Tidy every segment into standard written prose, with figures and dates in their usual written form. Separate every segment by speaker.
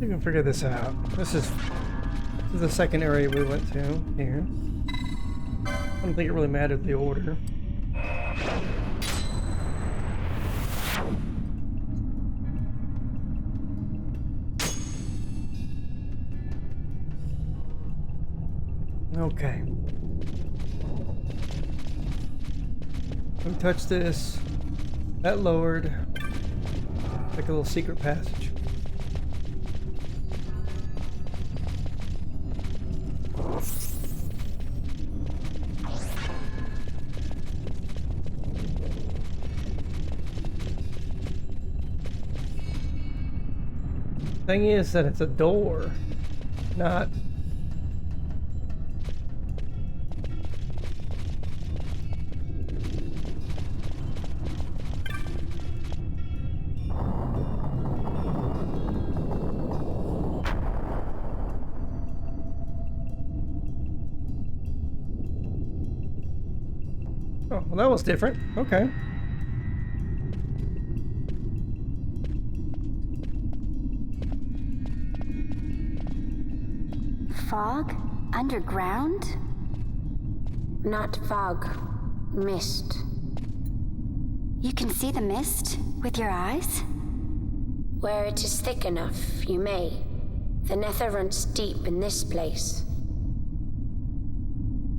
Speaker 1: You can figure this out. This is the second area we went to here. I don't think it really mattered the order. Okay. We touch this. That lowered. Like a little secret passage. Thing is that it's a door, not. Oh, well, that was different. Okay.
Speaker 2: Fog? Underground?
Speaker 3: Not fog. Mist.
Speaker 2: You can see the mist with your eyes?
Speaker 3: Where it is thick enough, you may. The nether runs deep in this place.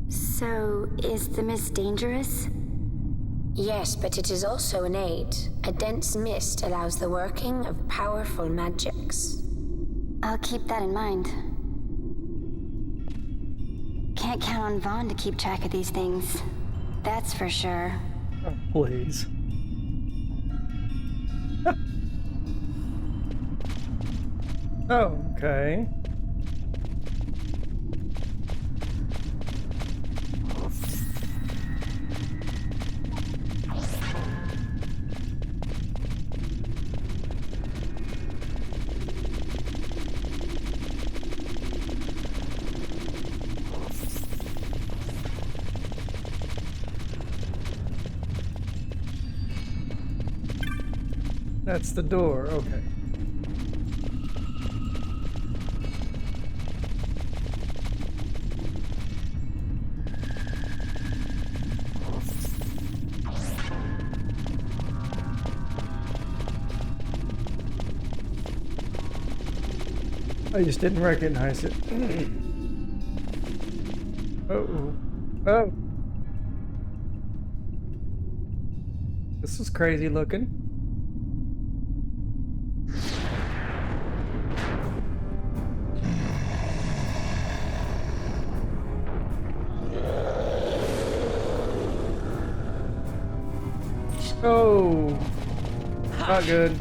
Speaker 2: So, is the mist dangerous?
Speaker 3: Yes, but it is also an aid. A dense mist allows the working of powerful magics.
Speaker 2: I'll keep that in mind. Can't count on Vaughn to keep track of these things. That's for sure.
Speaker 1: Oh, please. Oh, okay. That's the door, okay. I just didn't recognize it. Uh-oh. Oh. This is crazy looking. Oh, not good.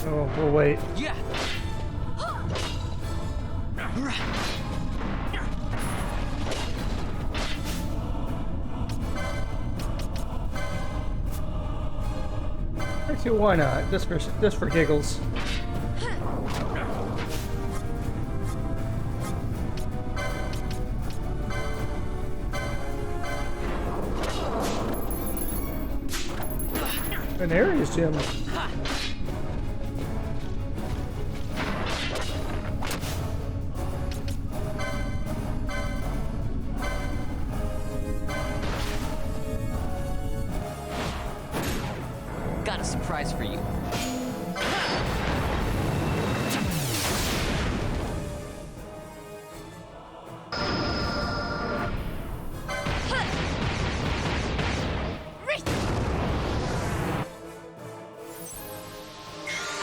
Speaker 1: Oh, we'll wait.
Speaker 4: Yeah.
Speaker 1: Actually, why not? Just for giggles. An Ares gem.
Speaker 4: Got a surprise for you.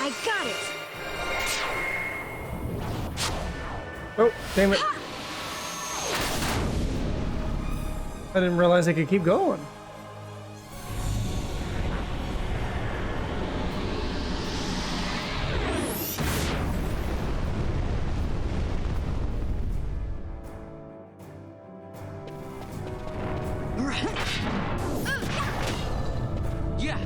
Speaker 3: I got it!
Speaker 1: Oh, damn it. I didn't realize I could keep going.
Speaker 4: Yeah.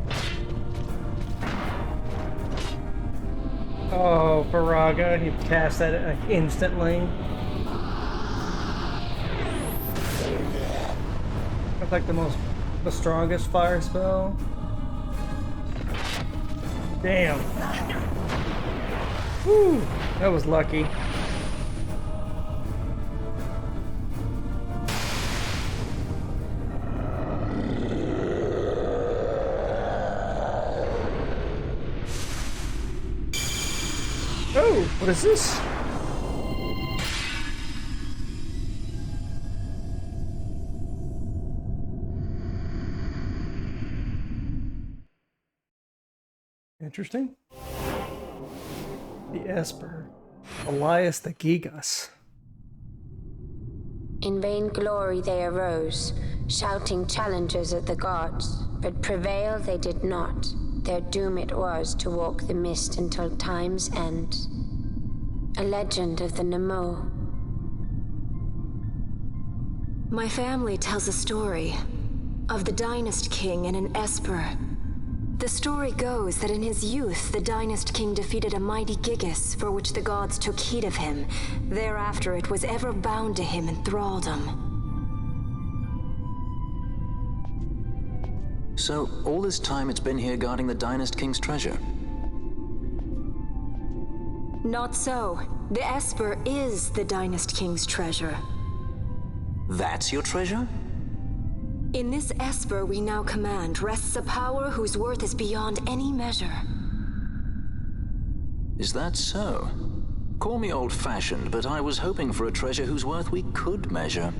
Speaker 1: Oh, Faraga, you cast that instantly. Like the strongest fire spell. Damn. Whew, that was lucky. Oh, what is this? Interesting. The Esper. Elias the Gigas.
Speaker 3: In vain glory they arose, shouting challenges at the gods, but prevail they did not. Their doom it was to walk the mist until time's end. A legend of the Nemo.
Speaker 5: My family tells a story of the Dynast King and an Esper. The story goes that in his youth, the Dynast King defeated a mighty Gigas, for which the gods took heed of him. Thereafter, it was ever bound to him in thraldom.
Speaker 6: So, all this time it's been here guarding the Dynast King's treasure?
Speaker 5: Not so. The Esper is the Dynast King's treasure.
Speaker 6: That's your treasure?
Speaker 5: In this Esper we now command rests a power whose worth is beyond any measure.
Speaker 6: Is that so? Call me old-fashioned, but I was hoping for a treasure whose worth we could measure.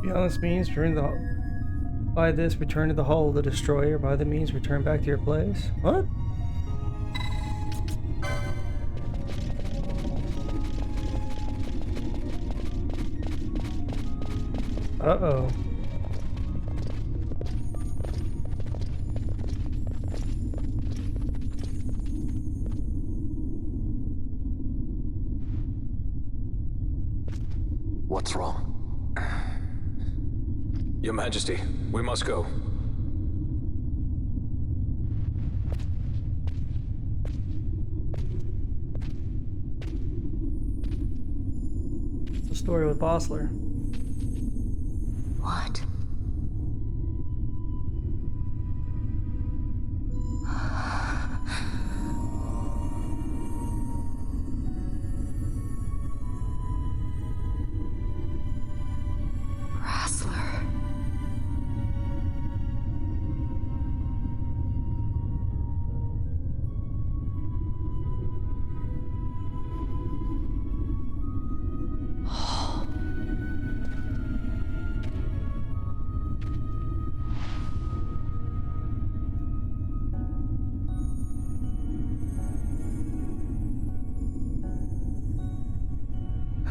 Speaker 1: Beyond this means return to the by this return to the hull of the destroyer. By the means return back to your place. What? Uh-oh.
Speaker 6: What's wrong?
Speaker 7: Your Majesty, we must go.
Speaker 1: It's a story with Bossler.
Speaker 5: What?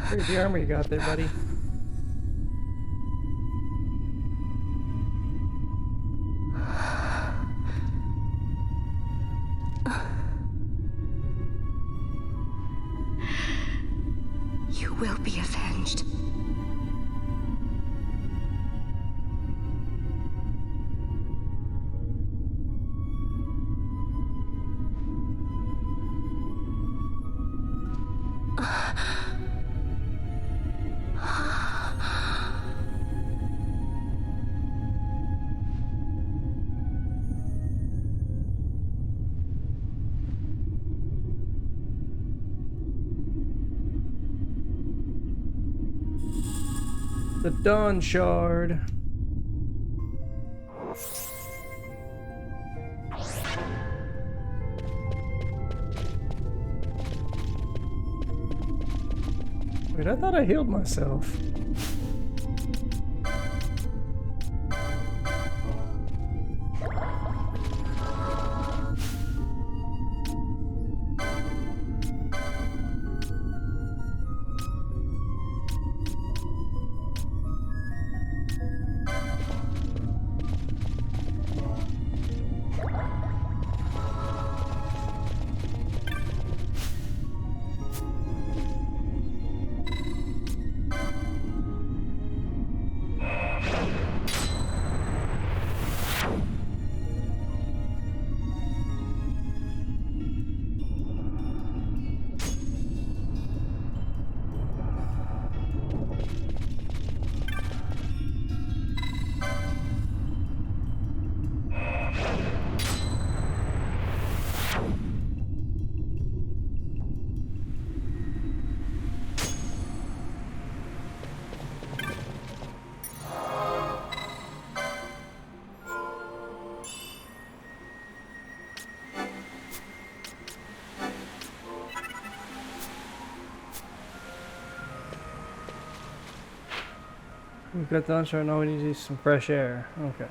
Speaker 1: Here's the armor you got there, buddy.
Speaker 5: You will be avenged.
Speaker 1: The Dawn Shard. Wait, I thought I healed myself. We've got the unshard, now we need to use some fresh air. Okay.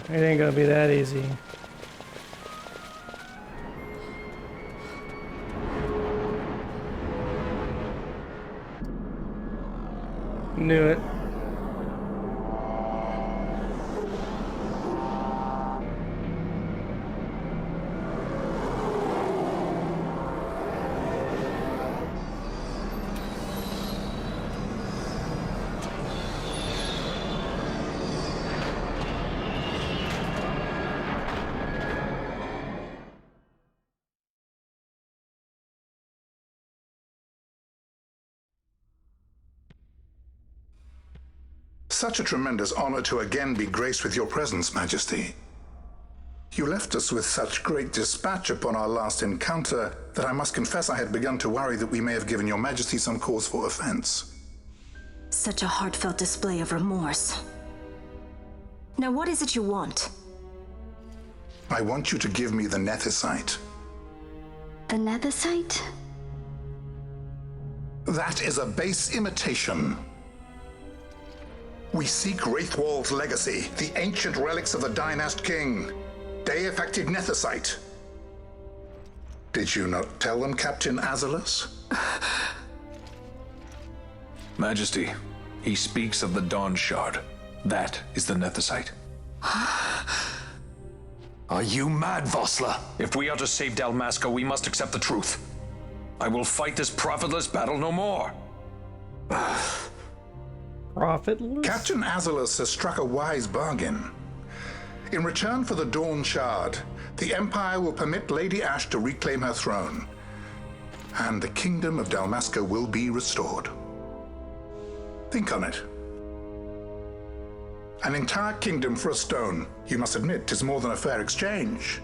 Speaker 1: It ain't gonna be that easy. Knew it.
Speaker 8: Such a tremendous honor to again be graced with your presence, Majesty. You left us with such great dispatch upon our last encounter that I must confess I had begun to worry that we may have given your Majesty some cause for offense.
Speaker 5: Such a heartfelt display of remorse. Now what is it you want?
Speaker 8: I want you to give me the Nethicite.
Speaker 2: The Nethicite?
Speaker 8: That is a base imitation. We seek Wraithwald's legacy, the ancient relics of the Dynast King. Day-affected Nethicite. Did you not tell them, Captain Ivalice?
Speaker 7: Majesty, he speaks of the Dawn Shard. That is the Nethicite. Are you mad, Vossler? If we are to save Dalmasca, we must accept the truth. I will fight this profitless battle no more.
Speaker 1: Profitless?
Speaker 8: Captain Ivalice has struck a wise bargain. In return for the Dawn Shard, the Empire will permit Lady Ash to reclaim her throne, and the Kingdom of Dalmasca will be restored. Think on it. An entire kingdom for a stone. You must admit, 'tis more than a fair exchange.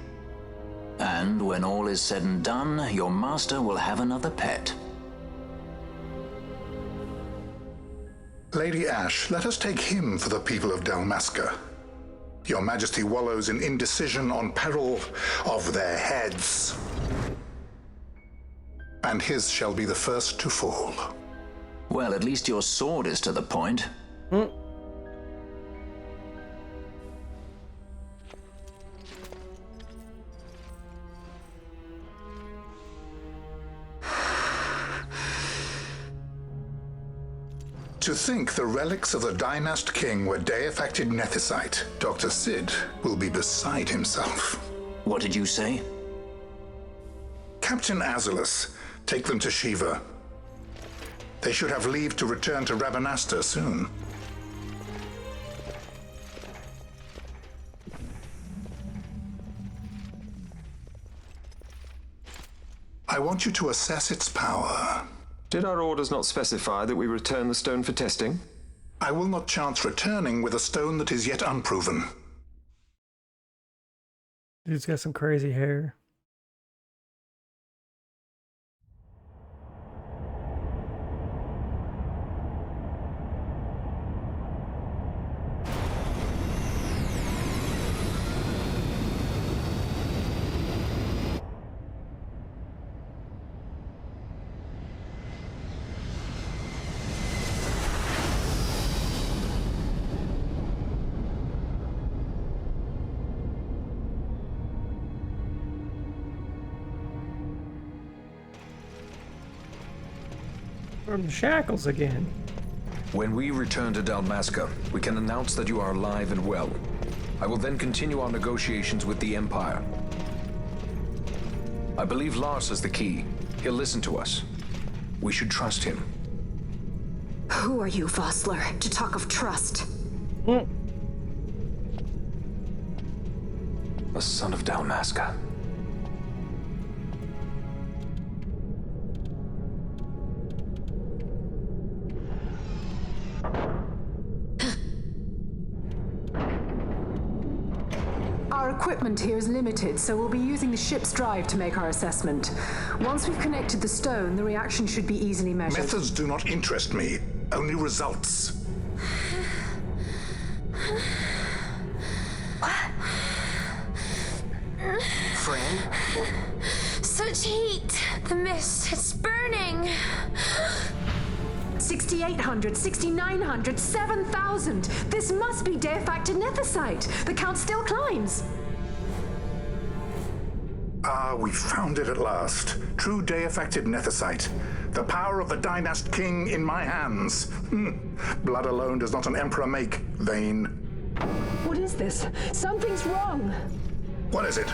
Speaker 6: And when all is said and done, your master will have another pet.
Speaker 8: Lady Ash, let us take him for the people of Dalmasca. Your Majesty wallows in indecision on peril of their heads. And his shall be the first to fall.
Speaker 6: Well, at least your sword is to the point.
Speaker 8: To think the relics of the Dynast King were day-affected Nethicite, Dr. Sid will be beside himself.
Speaker 6: What did you say?
Speaker 8: Captain Ivalice, Take them to Shiva. They should have leave to return to Rabanasta soon. I want you to assess its power.
Speaker 9: Did our orders not specify that we return the stone for testing?
Speaker 8: I will not chance returning with a stone that is yet unproven.
Speaker 1: Dude's got some crazy hair. From the shackles again.
Speaker 7: When we return to Dalmasca, we can announce that you are alive and well. I will then continue our negotiations with the Empire. I believe Lars has the key. He'll listen to us. We should trust him.
Speaker 5: Who are you, Vossler, to talk of trust?
Speaker 7: A son of Dalmasca.
Speaker 10: Our equipment here is limited, so we'll be using the ship's drive to make our assessment. Once we've connected the stone, the reaction should be easily measured.
Speaker 8: Methods do not interest me, only results.
Speaker 3: Friend? Such heat! The mist, it's burning!
Speaker 10: 6,800, 6,900, 7,000! This must be Deifacted Nethicite! The count still climbs!
Speaker 8: Ah, we found it at last. True Deifacted Nethicite. The power of the Dynast King in my hands. Blood alone does not an emperor make, Vayne.
Speaker 10: What is this? Something's wrong!
Speaker 8: What is it?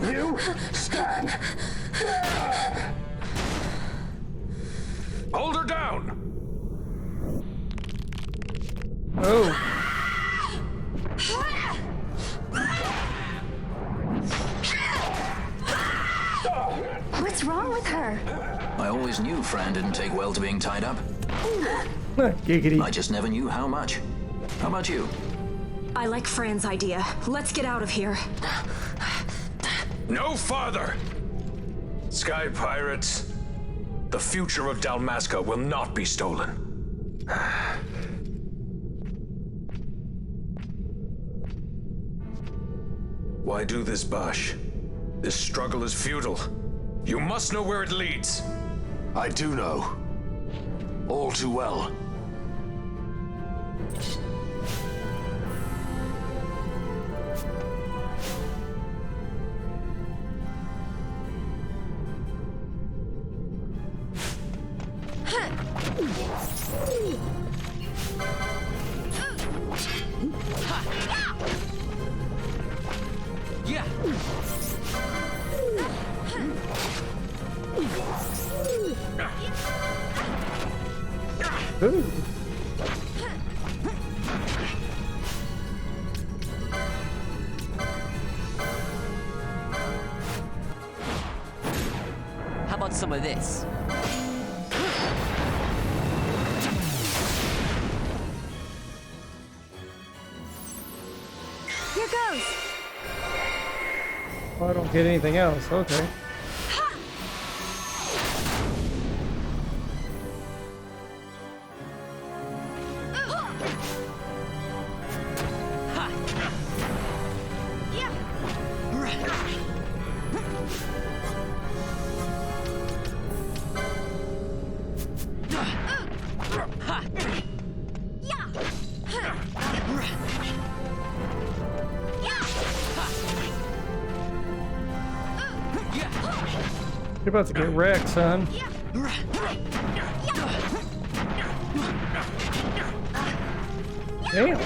Speaker 8: You stand!
Speaker 7: Hold her down!
Speaker 1: Oh.
Speaker 2: What's wrong with her?
Speaker 6: I always knew Fran didn't take well to being tied up.
Speaker 1: Giggity.
Speaker 6: I just never knew how much. How about you?
Speaker 5: I like Fran's idea. Let's get out of here.
Speaker 7: No farther! Sky Pirates, the future of Dalmasca will not be stolen. Why do this, Bash? This struggle is futile. You must know where it leads.
Speaker 11: I do know. All too well.
Speaker 4: Yeah.
Speaker 1: Ooh.
Speaker 4: How about some of this?
Speaker 2: Here goes!
Speaker 1: Oh, I don't get anything else. Okay. You're about to get wrecked, son. Damn.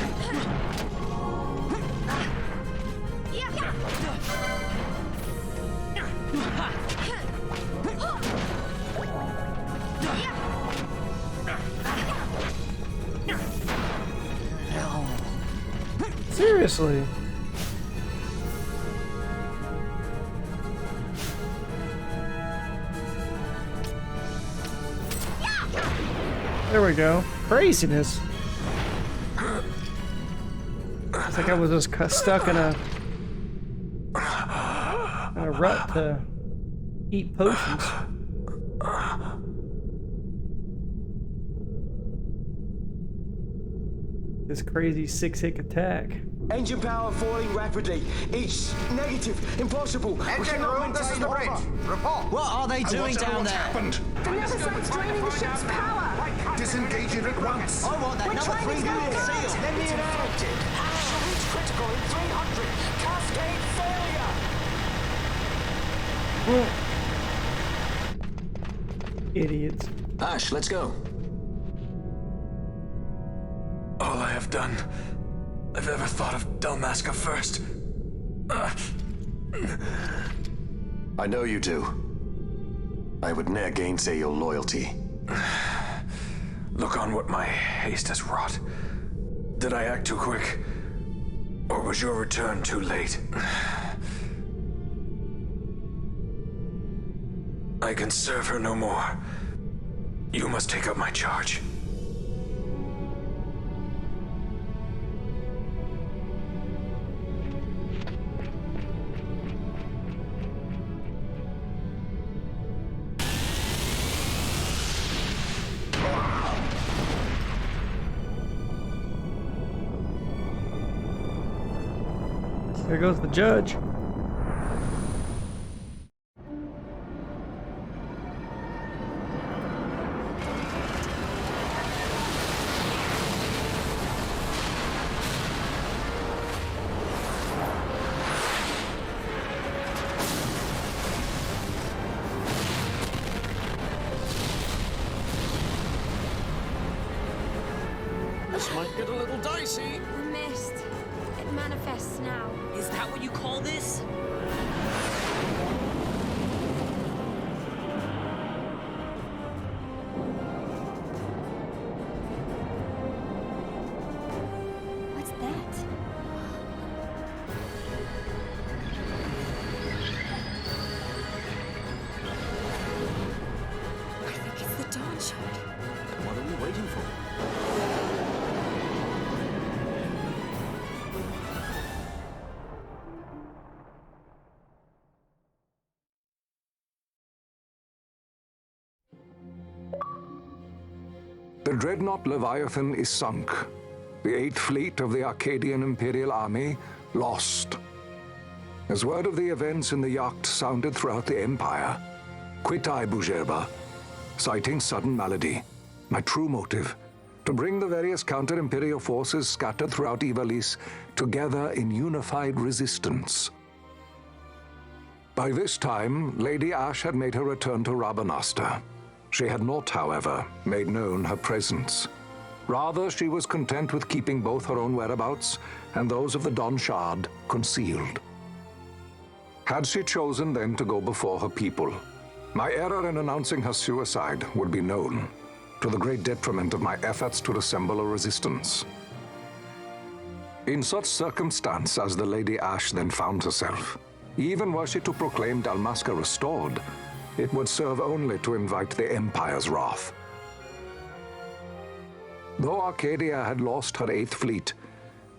Speaker 1: Seriously. There we go. Craziness. It's like I was just stuck in a rut to eat potions. This crazy 6-hit attack.
Speaker 12: Engine power falling rapidly. It's negative. Impossible.
Speaker 13: Engine room, this is the bridge. Report.
Speaker 12: What are they doing down there?
Speaker 8: Happened?
Speaker 10: The Nemesis draining the ship's power!
Speaker 8: Disengage it at once.
Speaker 12: I want that
Speaker 10: We're
Speaker 12: number
Speaker 10: trying
Speaker 12: 3
Speaker 10: to
Speaker 12: unit
Speaker 10: get
Speaker 12: seal.
Speaker 10: it.
Speaker 12: Let me in out.
Speaker 13: Absolute critical in 300. Cascade failure.
Speaker 1: Idiots.
Speaker 6: Ash, let's go.
Speaker 7: All I have done, I've ever thought of Dalmasca first.
Speaker 11: I know you do. I would ne'er gainsay your loyalty.
Speaker 7: Look on what my haste has wrought. Did I act too quick? Or was your return too late? I can serve her no more. You must take up my charge.
Speaker 1: There goes the judge.
Speaker 13: This might get a little dicey.
Speaker 3: The mist. It manifests now.
Speaker 4: Is that what you call this?
Speaker 2: What's that?
Speaker 3: I think it's the dawn shard.
Speaker 6: What are we waiting for?
Speaker 14: The dreadnought Leviathan is sunk. The 8th Fleet of the Arcadian Imperial Army lost. As word of the events in the yacht sounded throughout the Empire, quit I Bujerba, citing sudden malady. My true motive, to bring the various counter-imperial forces scattered throughout Ivalice together in unified resistance. By this time, Lady Ash had made her return to Rabanastre. She had not, however, made known her presence. Rather, she was content with keeping both her own whereabouts and those of the Don Shard concealed. Had she chosen then to go before her people, my error in announcing her suicide would be known, to the great detriment of my efforts to assemble a resistance. In such circumstance as the Lady Ash then found herself, even were she to proclaim Dalmasca restored, it would serve only to invite the Empire's wrath. Though Arcadia had lost her 8th Fleet,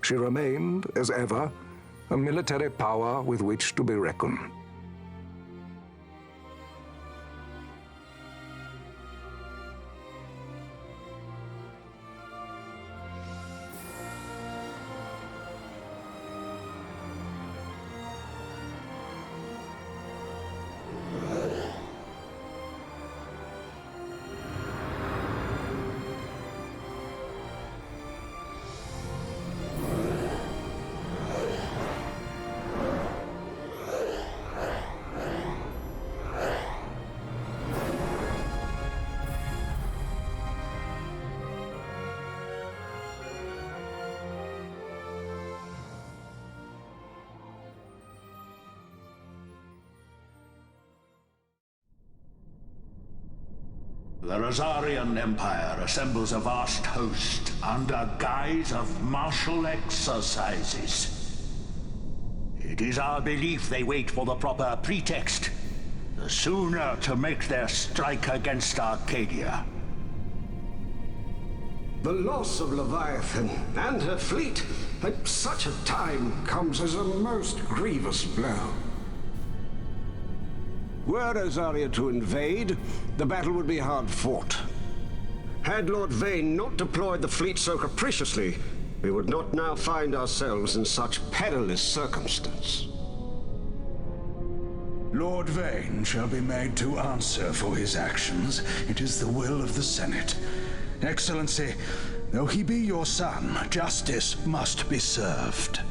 Speaker 14: she remained, as ever, a military power with which to be reckoned.
Speaker 15: The Rosarian Empire assembles a vast host under guise of martial exercises. It is our belief they wait for the proper pretext, the sooner to make their strike against Arcadia.
Speaker 16: The loss of Leviathan and her fleet at such a time comes as a most grievous blow. Were Rosaria to invade, the battle would be hard fought. Had Lord Vane not deployed the fleet so capriciously, we would not now find ourselves in such perilous circumstance.
Speaker 17: Lord Vane shall be made to answer for his actions. It is the will of the Senate. Excellency, though he be your son, justice must be served.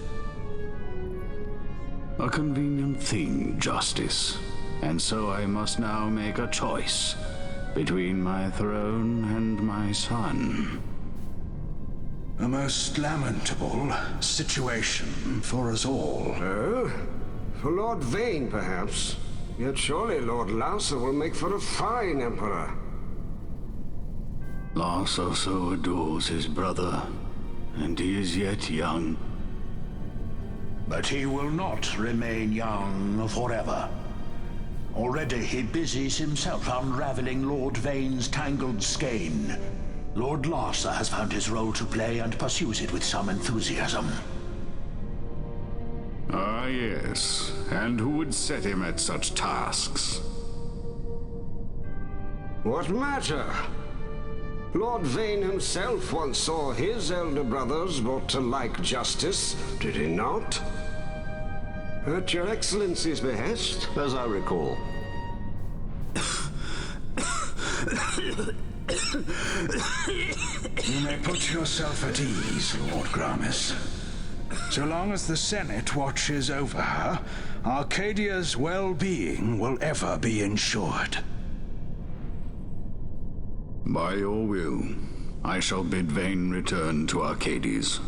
Speaker 18: A convenient thing, justice. And so I must now make a choice between my throne and my son.
Speaker 17: A most lamentable situation for us all.
Speaker 16: Oh? For Lord Vane, perhaps. Yet surely Lord Lauser will make for a fine emperor.
Speaker 18: Lauser so adores his brother, and he is yet young.
Speaker 15: But he will not remain young forever. Already he busies himself unraveling Lord Vane's tangled skein. Lord Larsa has found his role to play and pursues it with some enthusiasm.
Speaker 18: Ah, yes. And who would set him at such tasks?
Speaker 16: What matter? Lord Vane himself once saw his elder brothers brought to like justice, did he not? At your Excellency's behest, as I recall.
Speaker 17: You may put yourself at ease, Lord Gramis. So long as the Senate watches over her, Arcadia's well-being will ever be ensured.
Speaker 18: By your will, I shall bid Vane return to Arcades.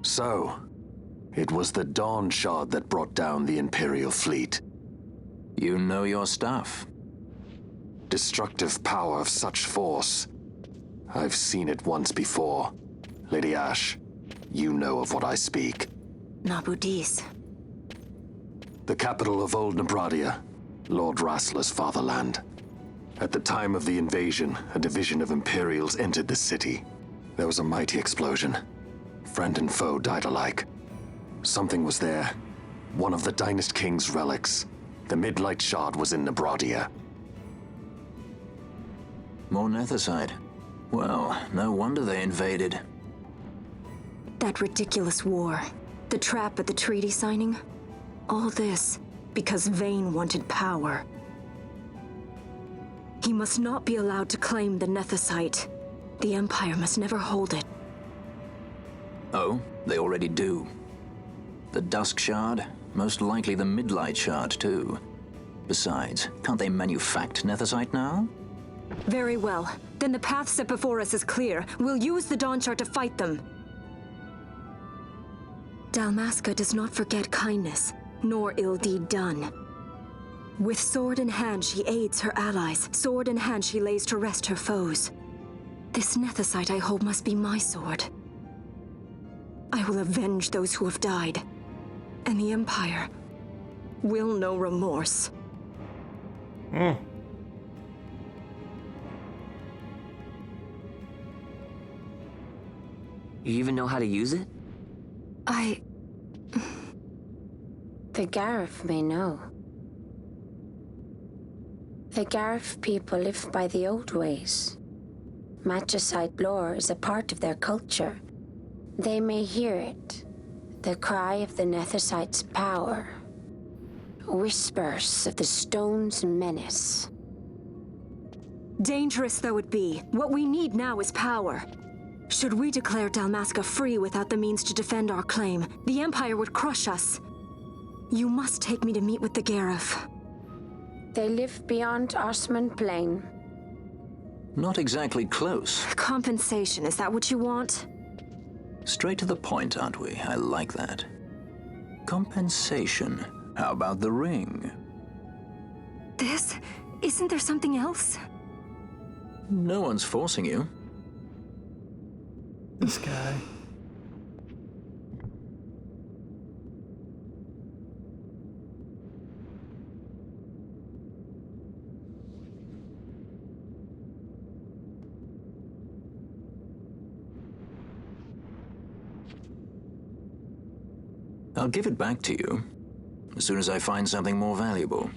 Speaker 11: So, it was the Dawn Shard that brought down the Imperial fleet.
Speaker 6: You know your stuff.
Speaker 11: Destructive power of such force. I've seen it once before. Lady Ash, you know of what I speak.
Speaker 5: Nabudis.
Speaker 11: The capital of Old Nebradia, Lord Rassler's fatherland. At the time of the invasion, a division of Imperials entered the city. There was a mighty explosion. Friend and foe died alike. Something was there. One of the Dynast King's relics. The Midlight Shard was in Nebradia.
Speaker 6: More Nethicite. Well, no wonder they invaded.
Speaker 5: That ridiculous war. The trap at the treaty signing. All this because Vane wanted power. He must not be allowed to claim the Nethicite. The Empire must never hold it.
Speaker 6: Oh, they already do. The Dusk Shard, most likely the Midlight Shard, too. Besides, can't they manufacture Nethicite now?
Speaker 5: Very well. Then the path set before us is clear. We'll use the Dawn Shard to fight them. Dalmasca does not forget kindness, nor ill deed done. With sword in hand, she aids her allies. Sword in hand, she lays to rest her foes. This Nethicite I hold must be my sword. I will avenge those who have died. And the Empire will know remorse.
Speaker 1: Hmm.
Speaker 4: You even know how to use it?
Speaker 3: The Garif may know. The Garif people live by the old ways. Magicite lore is a part of their culture. They may hear it, the cry of the Nethicite's power. Whispers of the stone's menace.
Speaker 5: Dangerous though it be, what we need now is power. Should we declare Dalmasca free without the means to defend our claim, the Empire would crush us. You must take me to meet with the Garif.
Speaker 3: They live beyond Osman Plain.
Speaker 6: Not exactly close.
Speaker 5: Compensation, is that what you want?
Speaker 6: Straight to the point, aren't we? I like that. Compensation. How about the ring?
Speaker 5: This? Isn't there something else?
Speaker 6: No one's forcing you.
Speaker 1: This guy.
Speaker 6: I'll give it back to you as soon as I find something more valuable.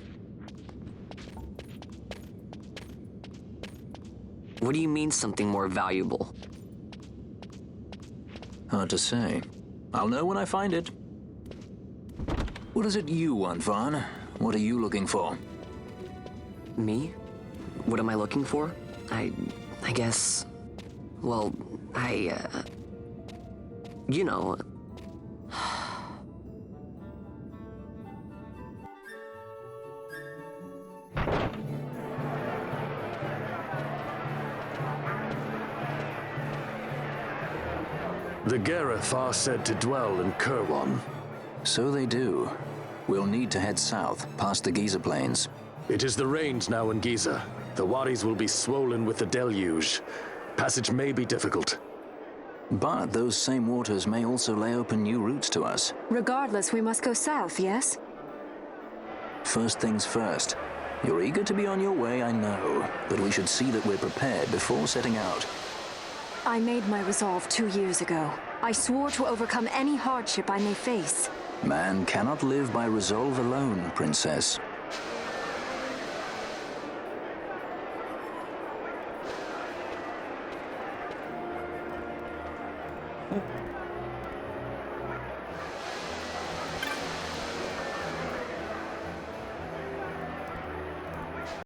Speaker 4: What do you mean something more valuable?
Speaker 6: Hard to say. I'll know when I find it. What is it you want, Vaughn? What are you looking for?
Speaker 4: Me? What am I looking for? I guess... Well, you know...
Speaker 11: The Gareth are said to dwell in Kirwan.
Speaker 6: So they do. We'll need to head south, past the Giza Plains.
Speaker 11: It is the rains now in Giza. The wadis will be swollen with the deluge. Passage may be difficult.
Speaker 6: But those same waters may also lay open new routes to us.
Speaker 5: Regardless, we must go south, yes?
Speaker 6: First things first. You're eager to be on your way, I know. But we should see that we're prepared before setting out.
Speaker 5: I made my resolve 2 years ago. I swore to overcome any hardship I may face.
Speaker 6: Man cannot live by resolve alone, Princess.